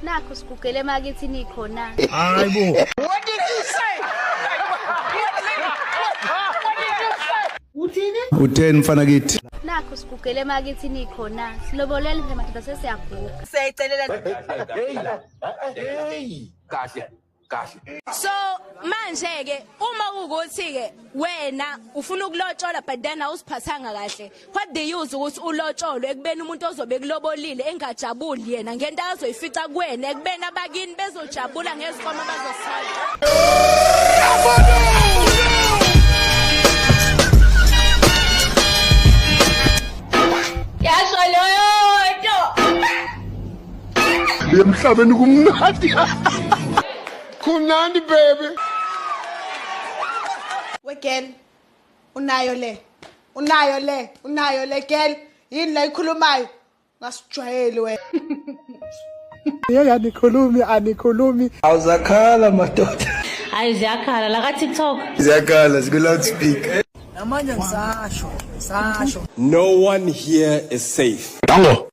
Nakho sigugele emakethini ikhona. Hayibo. What did you say? What did you say? Utheni mfana kithi? Nakho sigugele emakethini ikhona. Silobolele nje madoda sesiyaguga. Siyayicelela. Hey, kahle. So manje ke uma ukuthi ke wena ufuna ukulotshola but then awusiphathanga kahle, what the use ukuthi ulotsholo ekubeni umuntu ozobe kulobolile engajabuli yena ngento azoyifica kuwena ekubeni abakini bezojabula ngezikoma bazosala. Yasho loyo Emhlabeni kumnandi. Kunandi baby. We girl, unayo le girl, yini la ikhulumayo? Ngasijwayele wena. Yeke anikhulumi. Awuzakhala madoda. Hayi ziyakhala la ka TikTok. Ziyakhala ziku loudspeaker. Namanje ngisasho. No one here is safe. Dango.